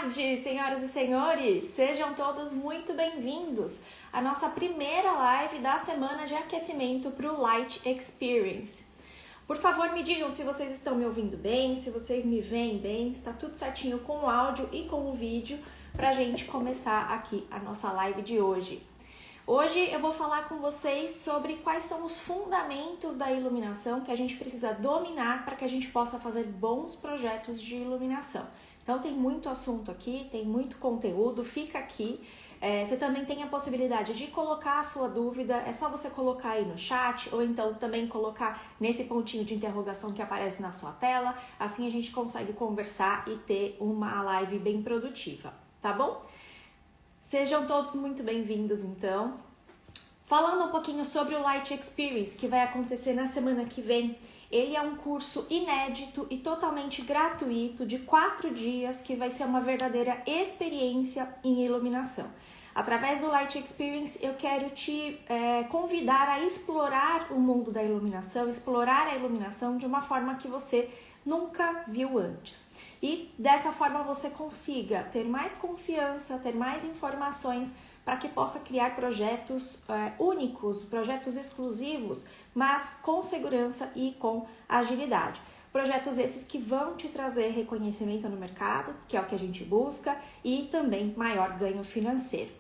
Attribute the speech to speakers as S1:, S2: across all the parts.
S1: tarde, senhoras e senhores! Sejam todos muito bem-vindos à nossa primeira live da semana de aquecimento para o Light Experience. Por favor, me digam se vocês estão me ouvindo bem, se vocês me veem bem, está tudo certinho com o áudio e com o vídeo para a gente começar aqui a nossa live de hoje. Hoje eu vou falar com vocês sobre quais são os fundamentos da iluminação que a gente precisa dominar para que a gente possa fazer bons projetos de iluminação. Então tem muito assunto aqui, tem muito conteúdo, fica aqui. Você também tem a possibilidade de colocar a sua dúvida, é só você colocar aí no chat ou então também colocar nesse pontinho de interrogação que aparece na sua tela. Assim a gente consegue conversar e ter uma live bem produtiva, tá bom? Sejam todos muito bem-vindos, então. Falando um pouquinho sobre o Light Experience, que vai acontecer na semana que vem, ele é um curso inédito e totalmente gratuito de 4 dias, que vai ser uma verdadeira experiência em iluminação. Através do Light Experience, eu quero te convidar a explorar o mundo da iluminação, explorar a iluminação de uma forma que você nunca viu antes. E dessa forma você consiga ter mais confiança, ter mais informações para que possa criar projetos únicos, projetos exclusivos, mas com segurança e com agilidade. Projetos esses que vão te trazer reconhecimento no mercado, que é o que a gente busca, e também maior ganho financeiro.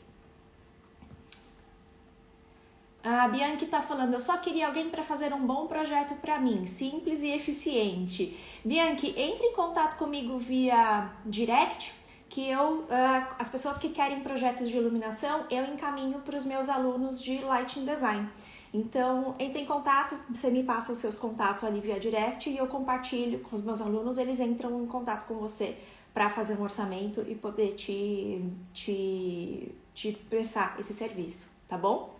S1: A Bianchi está falando, eu só queria alguém para fazer um bom projeto para mim, simples e eficiente. Bianchi, entre em contato comigo via direct, que as pessoas que querem projetos de iluminação, eu encaminho para os meus alunos de Lighting Design. Então, entre em contato, você me passa os seus contatos ali via direct e eu compartilho com os meus alunos, eles entram em contato com você para fazer um orçamento e poder te prestar esse serviço, tá bom?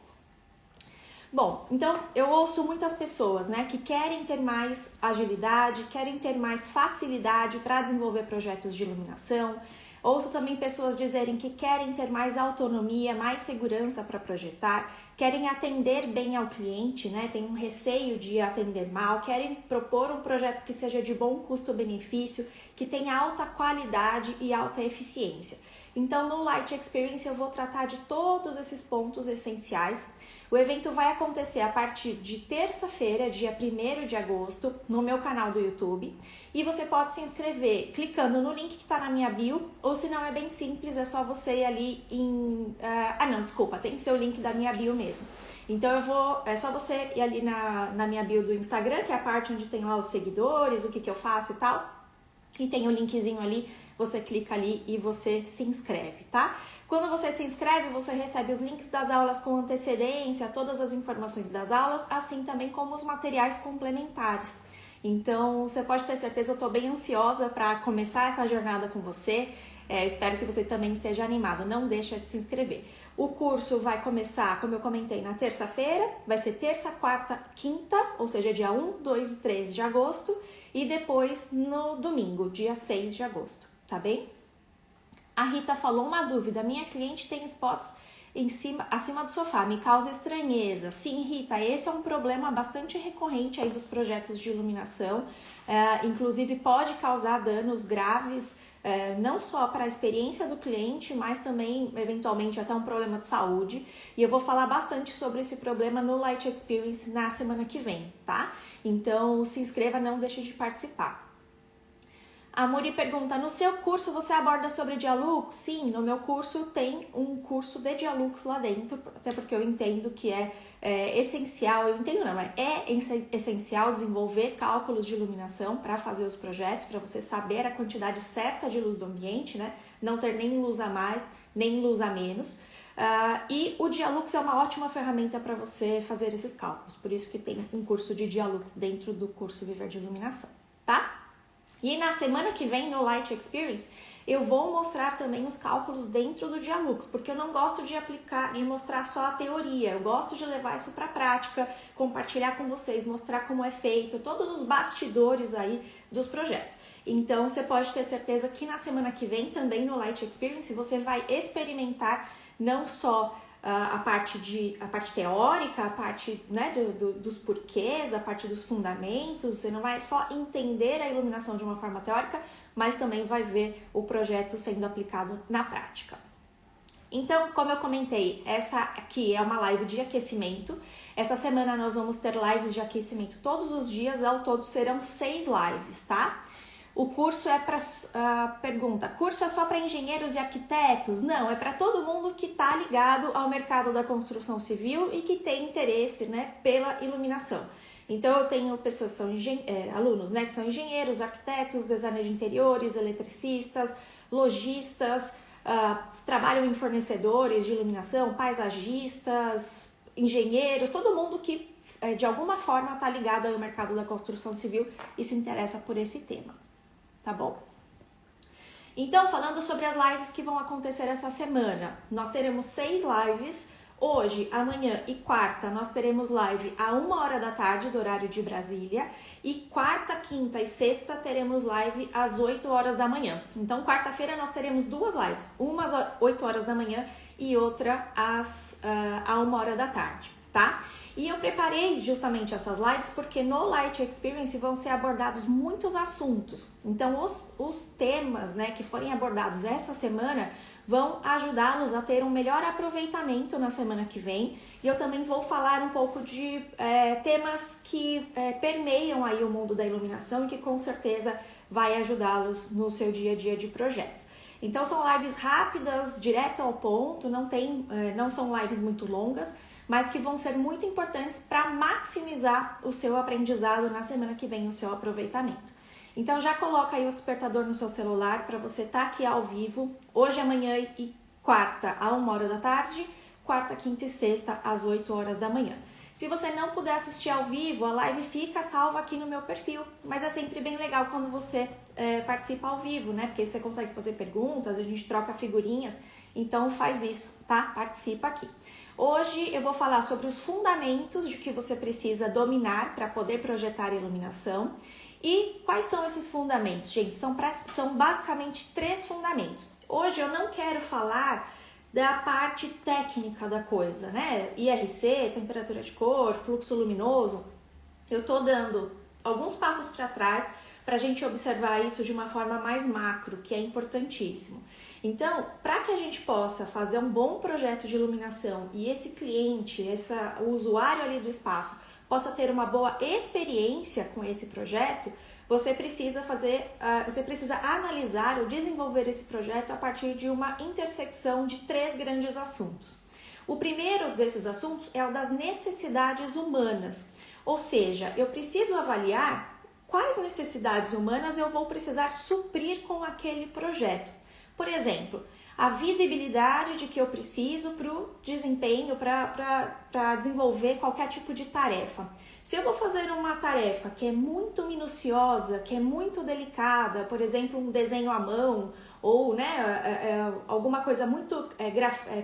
S1: Bom, então eu ouço muitas pessoas, né, que querem ter mais agilidade, querem ter mais facilidade para desenvolver projetos de iluminação. Ouço também pessoas dizerem que querem ter mais autonomia, mais segurança para projetar, querem atender bem ao cliente, né, tem um receio de atender mal, querem propor um projeto que seja de bom custo-benefício, que tenha alta qualidade e alta eficiência. Então, no Light Experience eu vou tratar de todos esses pontos essenciais. O evento vai acontecer a partir de terça-feira, dia 1º de agosto, no meu canal do YouTube. E você pode se inscrever clicando no link que está na minha bio, ou se não é bem simples, é só você ir ali em... tem que ser o link da minha bio mesmo. Então é só você ir ali na minha bio do Instagram, que é a parte onde tem lá os seguidores, o que eu faço e tal. E tem o linkzinho ali, você clica ali e você se inscreve, tá? Quando você se inscreve, você recebe os links das aulas com antecedência, todas as informações das aulas, assim também como os materiais complementares. Então, você pode ter certeza, eu estou bem ansiosa para começar essa jornada com você. Espero que você também esteja animado, não deixa de se inscrever. O curso vai começar, como eu comentei, na terça-feira, vai ser terça, quarta, quinta, ou seja, dia 1, 2 e 3 de agosto, e depois no domingo, dia 6 de agosto, tá bem? A Rita falou uma dúvida, minha cliente tem spots acima do sofá, me causa estranheza. Sim, Rita, esse é um problema bastante recorrente aí dos projetos de iluminação, inclusive pode causar danos graves, não só para a experiência do cliente, mas também, eventualmente, até um problema de saúde. E eu vou falar bastante sobre esse problema no Light Experience na semana que vem, tá? Então, se inscreva, não deixe de participar. A Muri pergunta, no seu curso você aborda sobre Dialux? Sim, no meu curso tem um curso de Dialux lá dentro, até porque eu entendo que é essencial, é essencial desenvolver cálculos de iluminação para fazer os projetos, para você saber a quantidade certa de luz do ambiente, né? Não ter nem luz a mais, nem luz a menos. E o Dialux é uma ótima ferramenta para você fazer esses cálculos, por isso que tem um curso de Dialux dentro do curso Viver de Iluminação, tá? E na semana que vem, no Light Experience, eu vou mostrar também os cálculos dentro do Dialux, porque eu não gosto de mostrar só a teoria, eu gosto de levar isso para a prática, compartilhar com vocês, mostrar como é feito, todos os bastidores aí dos projetos. Então, você pode ter certeza que na semana que vem, também no Light Experience, você vai experimentar não só a parte teórica, a parte, né, dos porquês, a parte dos fundamentos. Você não vai só entender a iluminação de uma forma teórica, mas também vai ver o projeto sendo aplicado na prática. Então, como eu comentei, essa aqui é uma live de aquecimento. Essa semana nós vamos ter lives de aquecimento todos os dias, ao todo serão 6 lives, tá? O curso é para, pergunta, curso é só para engenheiros e arquitetos? Não, é para todo mundo que está ligado ao mercado da construção civil e que tem interesse, né, pela iluminação. Então eu tenho pessoas que são alunos, né, que são engenheiros, arquitetos, designers de interiores, eletricistas, lojistas, trabalham em fornecedores de iluminação, paisagistas, engenheiros, todo mundo que de alguma forma está ligado ao mercado da construção civil e se interessa por esse tema. Tá bom? Então, falando sobre as lives que vão acontecer essa semana, nós teremos 6 lives. Hoje, amanhã e quarta, nós teremos live a 1h da tarde, do horário de Brasília. E quarta, quinta e sexta teremos live às 8h da manhã. Então, quarta-feira nós teremos 2 lives. Uma às 8h da manhã e outra a 1h da tarde, tá? E eu preparei justamente essas lives porque no Light Experience vão ser abordados muitos assuntos. Então, os temas, né, que forem abordados essa semana vão ajudá-los a ter um melhor aproveitamento na semana que vem. E eu também vou falar um pouco de temas que permeiam aí o mundo da iluminação e que com certeza vai ajudá-los no seu dia a dia de projetos. Então, são lives rápidas, direto ao ponto, não são lives muito longas, mas que vão ser muito importantes para maximizar o seu aprendizado na semana que vem, o seu aproveitamento. Então já coloca aí o despertador no seu celular para você estar aqui ao vivo, hoje, amanhã e quarta a 1h da tarde, quarta, quinta e sexta às 8h da manhã. Se você não puder assistir ao vivo, a live fica salva aqui no meu perfil, mas é sempre bem legal quando você participa ao vivo, né? Porque você consegue fazer perguntas, a gente troca figurinhas, então faz isso, tá? Participa aqui. Hoje eu vou falar sobre os fundamentos de que você precisa dominar para poder projetar iluminação. E quais são esses fundamentos, gente? São basicamente 3 fundamentos. Hoje eu não quero falar da parte técnica da coisa, né? IRC, temperatura de cor, fluxo luminoso. Eu tô dando alguns passos para trás para a gente observar isso de uma forma mais macro, que é importantíssimo. Então, para que a gente possa fazer um bom projeto de iluminação e esse cliente, o usuário ali do espaço, possa ter uma boa experiência com esse projeto, você precisa analisar ou desenvolver esse projeto a partir de uma intersecção de 3 grandes assuntos. O primeiro desses assuntos é o das necessidades humanas, ou seja, eu preciso avaliar quais necessidades humanas eu vou precisar suprir com aquele projeto. Por exemplo, a visibilidade de que eu preciso para o desempenho, para desenvolver qualquer tipo de tarefa. Se eu vou fazer uma tarefa que é muito minuciosa, que é muito delicada, por exemplo, um desenho à mão, ou alguma coisa muito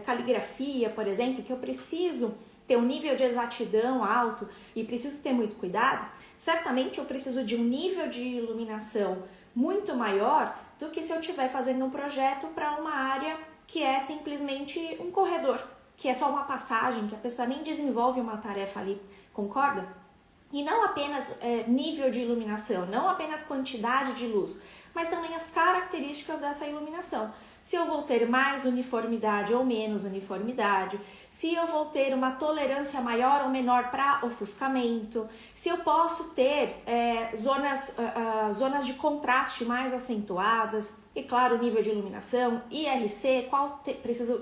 S1: caligrafia, por exemplo, que eu preciso ter um nível de exatidão alto e preciso ter muito cuidado, certamente eu preciso de um nível de iluminação muito maior do que se eu estiver fazendo um projeto para uma área que é simplesmente um corredor, que é só uma passagem, que a pessoa nem desenvolve uma tarefa ali, concorda? E não apenas nível de iluminação, não apenas quantidade de luz, mas também as características dessa iluminação. Se eu vou ter mais uniformidade ou menos uniformidade, se eu vou ter uma tolerância maior ou menor para ofuscamento, se eu posso ter zonas de contraste mais acentuadas, e claro, o nível de iluminação, IRC,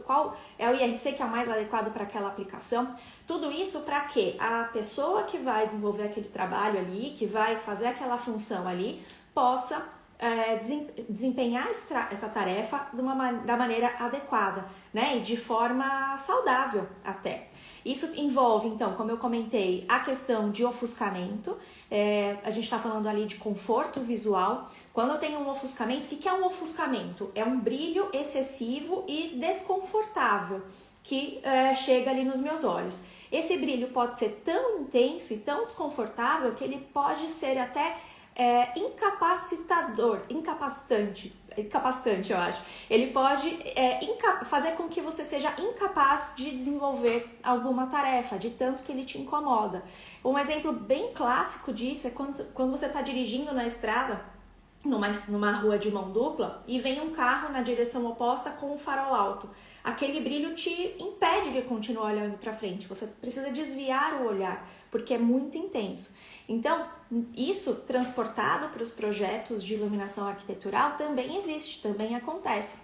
S1: qual é o IRC que é o mais adequado para aquela aplicação. Tudo isso para que a pessoa que vai desenvolver aquele trabalho ali, que vai fazer aquela função ali, possa desempenhar essa tarefa da maneira adequada, né? E de forma saudável até. Isso envolve, então, como eu comentei, a questão de ofuscamento. A gente está falando ali de conforto visual. Quando eu tenho um ofuscamento, o que é um ofuscamento? É um brilho excessivo e desconfortável que chega ali nos meus olhos. Esse brilho pode ser tão intenso e tão desconfortável que ele pode ser até incapacitante. incapacitante, eu acho. Ele pode fazer com que você seja incapaz de desenvolver alguma tarefa, de tanto que ele te incomoda. Um exemplo bem clássico disso é quando você está dirigindo na estrada, numa rua de mão dupla, e vem um carro na direção oposta com um farol alto. Aquele brilho te impede de continuar olhando para frente. Você precisa desviar o olhar, porque é muito intenso. Então, isso transportado para os projetos de iluminação arquitetural também existe, também acontece.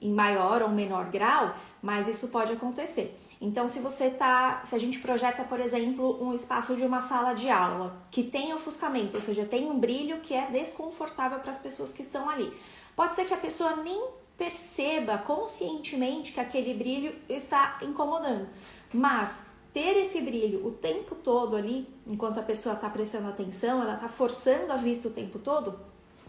S1: Em maior ou menor grau, mas isso pode acontecer. Então, se a gente projeta, por exemplo, um espaço de uma sala de aula que tem ofuscamento, ou seja, tem um brilho que é desconfortável para as pessoas que estão ali. Pode ser que a pessoa nem perceba conscientemente que aquele brilho está incomodando, mas ter esse brilho o tempo todo ali, enquanto a pessoa está prestando atenção, ela está forçando a vista o tempo todo,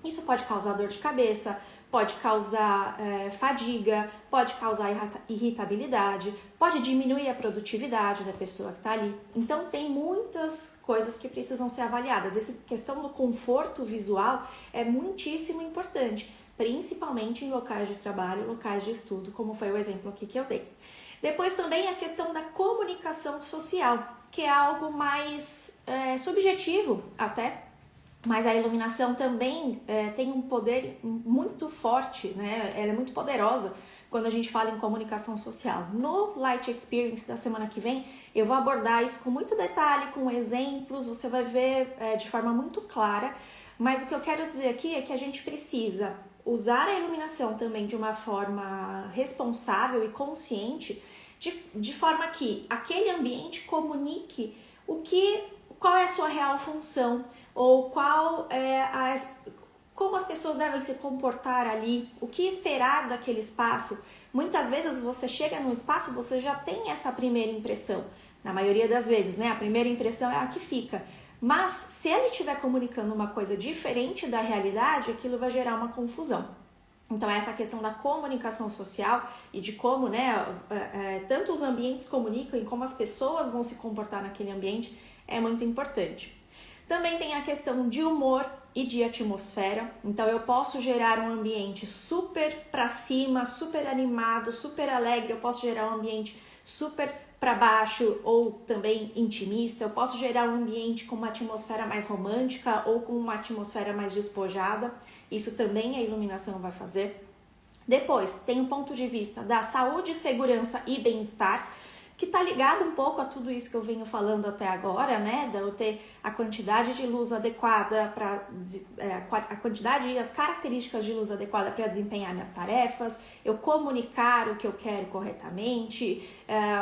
S1: isso pode causar dor de cabeça, pode causar fadiga, pode causar irritabilidade, pode diminuir a produtividade da pessoa que está ali. Então tem muitas coisas que precisam ser avaliadas. Essa questão do conforto visual é muitíssimo importante, principalmente em locais de trabalho, locais de estudo, como foi o exemplo aqui que eu dei. Depois também a questão da comunicação social, que é algo mais subjetivo até, mas a iluminação também tem um poder muito forte, né? Ela é muito poderosa quando a gente fala em comunicação social. No Light Experience da semana que vem, eu vou abordar isso com muito detalhe, com exemplos, você vai ver de forma muito clara, mas o que eu quero dizer aqui é que a gente precisa usar a iluminação também de uma forma responsável e consciente, de forma que aquele ambiente comunique qual é a sua real função, ou como as pessoas devem se comportar ali, o que esperar daquele espaço. Muitas vezes você chega num espaço, você já tem essa primeira impressão, na maioria das vezes, né? A primeira impressão é a que fica. Mas se ele estiver comunicando uma coisa diferente da realidade, aquilo vai gerar uma confusão. Então essa questão da comunicação social e de como, né, tanto os ambientes comunicam e como as pessoas vão se comportar naquele ambiente é muito importante. Também tem a questão de humor e de atmosfera. Então eu posso gerar um ambiente super para cima, super animado, super alegre. Eu posso gerar um ambiente super para baixo ou também intimista. Eu posso gerar um ambiente com uma atmosfera mais romântica ou com uma atmosfera mais despojada. Isso também a iluminação vai fazer. Depois tem o ponto de vista da saúde, segurança e bem-estar, que está ligado um pouco a tudo isso que eu venho falando até agora, né? De eu ter a quantidade de luz adequada, a quantidade e as características de luz adequada para desempenhar minhas tarefas, eu comunicar o que eu quero corretamente,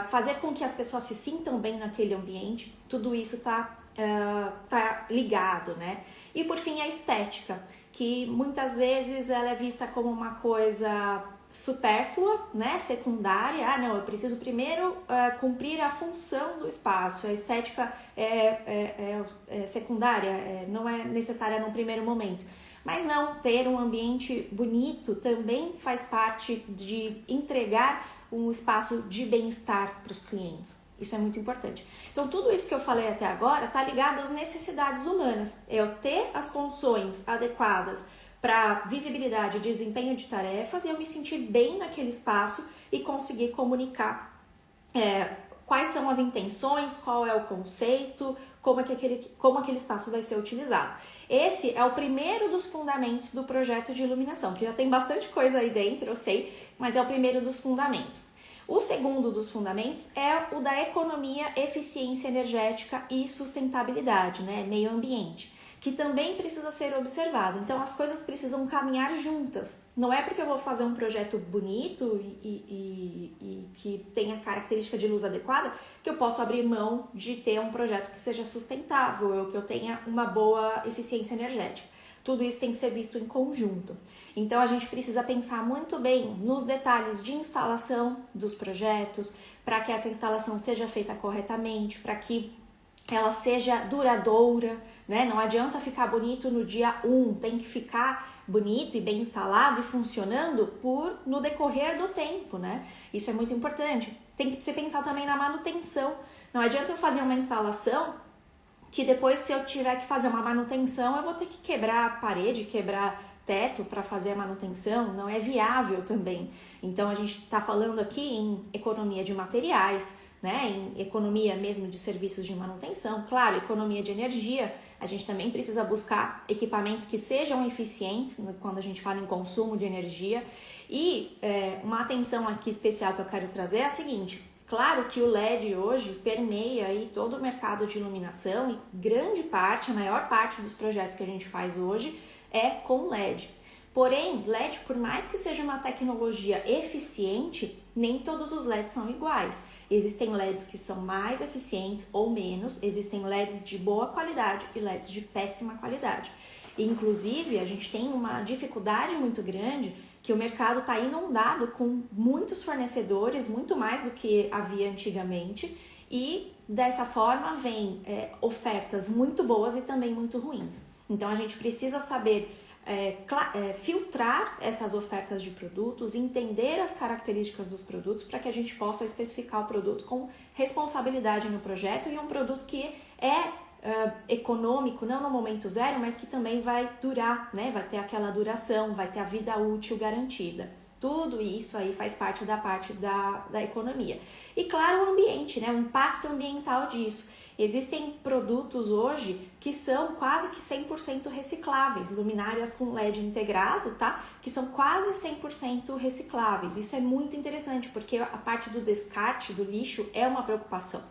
S1: fazer com que as pessoas se sintam bem naquele ambiente, tudo isso está ligado, né? E por fim a estética, que muitas vezes ela é vista como uma coisa supérflua, né, secundária. Não, eu preciso primeiro cumprir a função do espaço. A estética é secundária, não é necessária no primeiro momento. Mas não, ter um ambiente bonito também faz parte de entregar um espaço de bem-estar para os clientes. Isso é muito importante. Então, tudo isso que eu falei até agora está ligado às necessidades humanas. É eu ter as condições adequadas para visibilidade e desempenho de tarefas e eu me sentir bem naquele espaço e conseguir comunicar quais são as intenções, qual é o conceito, como aquele espaço vai ser utilizado. Esse é o primeiro dos fundamentos do projeto de iluminação, que já tem bastante coisa aí dentro, eu sei, mas é o primeiro dos fundamentos. O segundo dos fundamentos é o da economia, eficiência energética e sustentabilidade, né? Meio ambiente, que também precisa ser observado. Então as coisas precisam caminhar juntas. Não é porque eu vou fazer um projeto bonito e que tenha característica de luz adequada que eu posso abrir mão de ter um projeto que seja sustentável ou que eu tenha uma boa eficiência energética. Tudo isso tem que ser visto em conjunto. Então a gente precisa pensar muito bem nos detalhes de instalação dos projetos, para que essa instalação seja feita corretamente, para que ela seja duradoura, né? Não adianta ficar bonito no dia 1, tem que ficar bonito e bem instalado e funcionando no decorrer do tempo, né? Isso é muito importante. Tem que se pensar também na manutenção. Não adianta eu fazer uma instalação que depois, se eu tiver que fazer uma manutenção, eu vou ter que quebrar a parede, quebrar teto para fazer a manutenção, não é viável também. Então a gente está falando aqui em economia de materiais, né, em economia mesmo de serviços de manutenção, claro, economia de energia. A gente também precisa buscar equipamentos que sejam eficientes quando a gente fala em consumo de energia. E uma atenção aqui especial que eu quero trazer é a seguinte: claro que o LED hoje permeia aí todo o mercado de iluminação e grande parte, a maior parte dos projetos que a gente faz hoje é com LED. Porém, LED, por mais que seja uma tecnologia eficiente, nem todos os LEDs são iguais. Existem LEDs que são mais eficientes ou menos, existem LEDs de boa qualidade e LEDs de péssima qualidade. Inclusive, a gente tem uma dificuldade muito grande que o mercado está inundado com muitos fornecedores, muito mais do que havia antigamente, e dessa forma vem ofertas muito boas e também muito ruins. Então a gente precisa saber filtrar essas ofertas de produtos, entender as características dos produtos para que a gente possa especificar o produto com responsabilidade no projeto e um produto que é econômico, não no momento zero, mas que também vai durar, né? Vai ter aquela duração, vai ter a vida útil garantida. Tudo isso aí faz parte da economia. E claro, o ambiente, né? O impacto ambiental disso. Existem produtos hoje que são quase que 100% recicláveis, luminárias com LED integrado, tá? Que são quase 100% recicláveis. Isso é muito interessante, porque a parte do descarte, do lixo, é uma preocupação.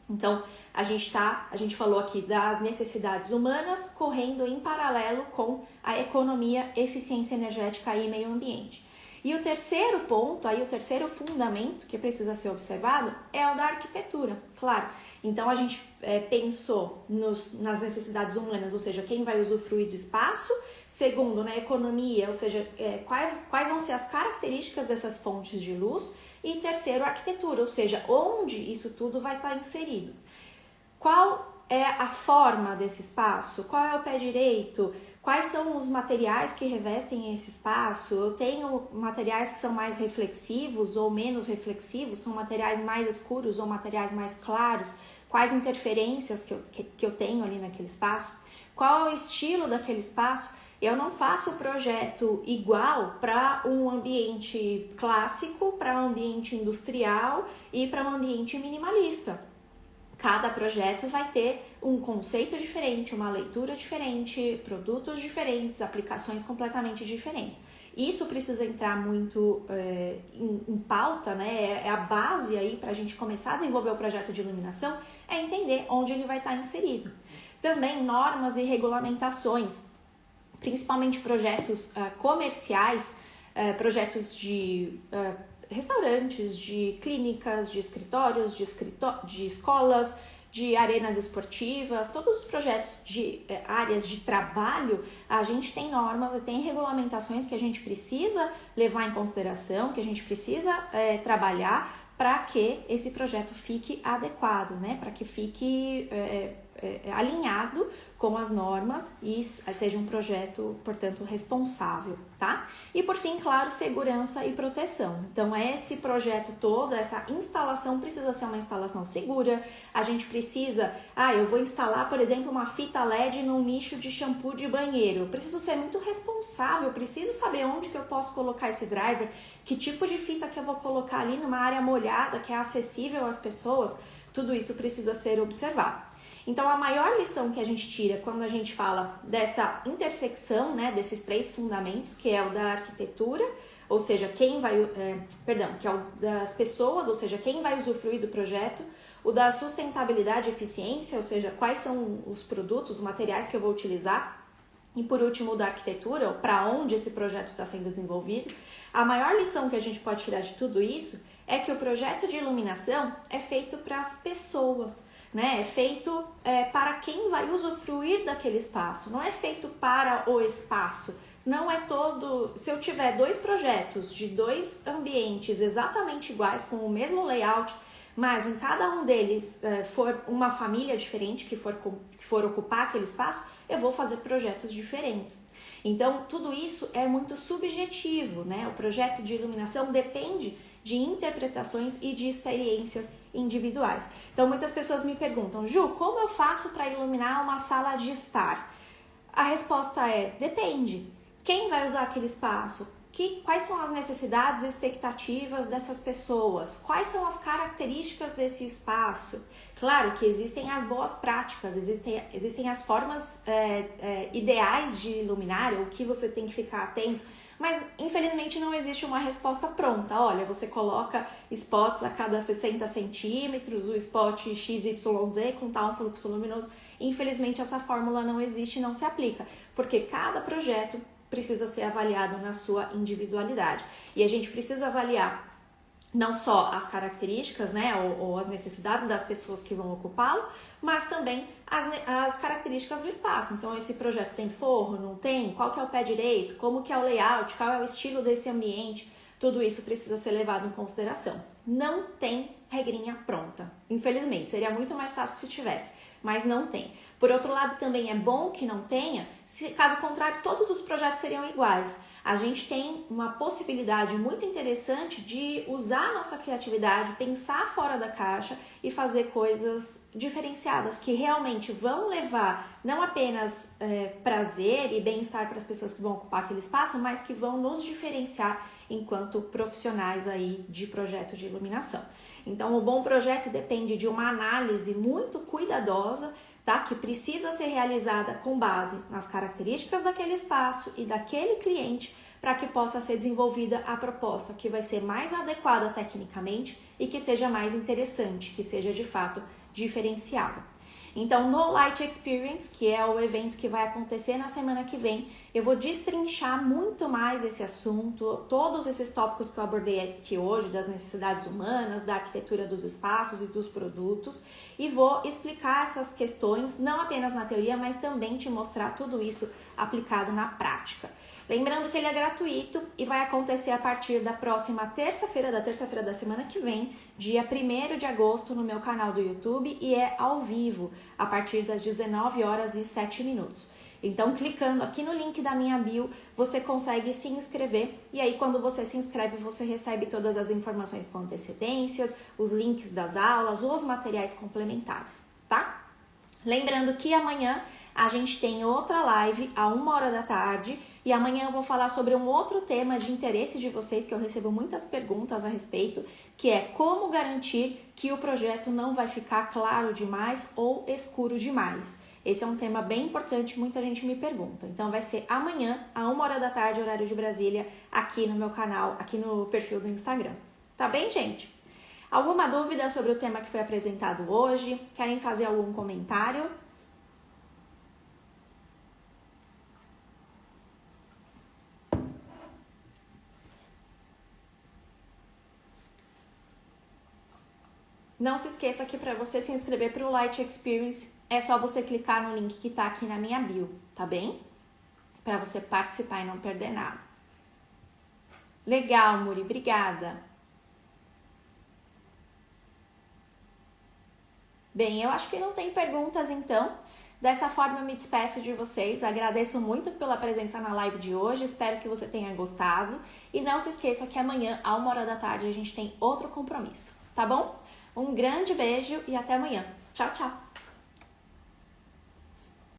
S1: Então, a gente falou aqui das necessidades humanas correndo em paralelo com a economia, eficiência energética e meio ambiente. E o terceiro ponto, aí o terceiro fundamento que precisa ser observado é o da arquitetura, claro. Então a gente pensou nas necessidades humanas, ou seja, quem vai usufruir do espaço. Segundo, na economia, ou seja, quais vão ser as características dessas fontes de luz. E terceiro, a arquitetura, ou seja, onde isso tudo vai estar inserido. Qual é a forma desse espaço? Qual é o pé direito? Quais são os materiais que revestem esse espaço? Eu tenho materiais que são mais reflexivos ou menos reflexivos? São materiais mais escuros ou materiais mais claros? Quais interferências que eu tenho ali naquele espaço? Qual é o estilo daquele espaço? Eu não faço projeto igual para um ambiente clássico, para um ambiente industrial e para um ambiente minimalista. Cada projeto vai ter um conceito diferente, uma leitura diferente, produtos diferentes, aplicações completamente diferentes. Isso precisa entrar muito em pauta, né? É a base aí para a gente começar a desenvolver o projeto de iluminação, é entender onde ele vai estar inserido. Também normas e regulamentações, principalmente projetos comerciais, projetos de restaurantes, de clínicas, de escritórios, de escolas, de arenas esportivas, todos os projetos de áreas de trabalho, a gente tem normas e tem regulamentações que a gente precisa levar em consideração, que a gente precisa trabalhar para que esse projeto fique adequado, né? Para que fique alinhado com as normas e seja um projeto, portanto, responsável, tá? E por fim, claro, segurança e proteção. Então, esse projeto todo, essa instalação precisa ser uma instalação segura. A gente precisa, eu vou instalar, por exemplo, uma fita LED num nicho de shampoo de banheiro. Eu preciso ser muito responsável, eu preciso saber onde que eu posso colocar esse driver, que tipo de fita que eu vou colocar ali numa área molhada, que é acessível às pessoas. Tudo isso precisa ser observado. Então, a maior lição que a gente tira quando a gente fala dessa intersecção, né, desses três fundamentos, que é o da arquitetura, ou seja, que é o das pessoas, ou seja, quem vai usufruir do projeto, o da sustentabilidade e eficiência, ou seja, quais são os produtos, os materiais que eu vou utilizar, e por último, o da arquitetura, para onde esse projeto está sendo desenvolvido. A maior lição que a gente pode tirar de tudo isso é que o projeto de iluminação é feito para as pessoas, né? É feito para quem vai usufruir daquele espaço, não é feito para o espaço. Não é todo... Se eu tiver dois projetos de dois ambientes exatamente iguais, com o mesmo layout, mas em cada um deles for uma família diferente que for ocupar aquele espaço, eu vou fazer projetos diferentes. Então, tudo isso é muito subjetivo, né? O projeto de iluminação depende de interpretações e de experiências individuais. Então, muitas pessoas me perguntam, Ju, como eu faço para iluminar uma sala de estar? A resposta é, depende. Quem vai usar aquele espaço? Quais são as necessidades e expectativas dessas pessoas? Quais são as características desse espaço? Claro que existem as boas práticas, existem as formas ideais de iluminar, o que você tem que ficar atento, mas infelizmente não existe uma resposta pronta. Olha, você coloca spots a cada 60 centímetros, o spot XYZ com tal fluxo luminoso. Infelizmente essa fórmula não existe e não se aplica, porque cada projeto precisa ser avaliado na sua individualidade. E a gente precisa avaliar não só as características, né, ou as necessidades das pessoas que vão ocupá-lo, mas também as características do espaço. Então, esse projeto tem forro, não tem? Qual que é o pé direito? Como que é o layout? Qual é o estilo desse ambiente? Tudo isso precisa ser levado em consideração. Não tem regrinha pronta. Infelizmente, seria muito mais fácil se tivesse, mas não tem. Por outro lado, também é bom que não tenha, caso contrário, todos os projetos seriam iguais. A gente tem uma possibilidade muito interessante de usar a nossa criatividade, pensar fora da caixa e fazer coisas diferenciadas que realmente vão levar não apenas prazer e bem-estar para as pessoas que vão ocupar aquele espaço, mas que vão nos diferenciar enquanto profissionais aí de projeto de iluminação. Então, o bom projeto depende de uma análise muito cuidadosa, tá? Que precisa ser realizada com base nas características daquele espaço e daquele cliente para que possa ser desenvolvida a proposta que vai ser mais adequada tecnicamente e que seja mais interessante, que seja de fato diferenciada. Então, no Light Experience, que é o evento que vai acontecer na semana que vem, eu vou destrinchar muito mais esse assunto, todos esses tópicos que eu abordei aqui hoje, das necessidades humanas, da arquitetura dos espaços e dos produtos, e vou explicar essas questões, não apenas na teoria, mas também te mostrar tudo isso aplicado na prática. Lembrando que ele é gratuito e vai acontecer a partir da próxima terça-feira da semana que vem, dia 1º de agosto, no meu canal do YouTube, e é ao vivo, a partir das 19h07. Então, clicando aqui no link da minha bio, você consegue se inscrever, e aí quando você se inscreve, você recebe todas as informações com antecedências, os links das aulas, os materiais complementares, tá? Lembrando que amanhã a gente tem outra live a 1h da tarde, e amanhã eu vou falar sobre um outro tema de interesse de vocês, que eu recebo muitas perguntas a respeito, que é como garantir que o projeto não vai ficar claro demais ou escuro demais. Esse é um tema bem importante, muita gente me pergunta. Então vai ser amanhã, a 1h da tarde, horário de Brasília, aqui no meu canal, aqui no perfil do Instagram. Tá bem, gente? Alguma dúvida sobre o tema que foi apresentado hoje? Querem fazer algum comentário? Não se esqueça que para você se inscrever para o Light Experience, é só você clicar no link que está aqui na minha bio, tá bem? Para você participar e não perder nada. Legal, Muri, obrigada. Bem, eu acho que não tem perguntas então. Dessa forma eu me despeço de vocês, agradeço muito pela presença na live de hoje, espero que você tenha gostado. E não se esqueça que amanhã, a 1h da tarde, a gente tem outro compromisso, tá bom? Um grande beijo e até amanhã. Tchau, tchau!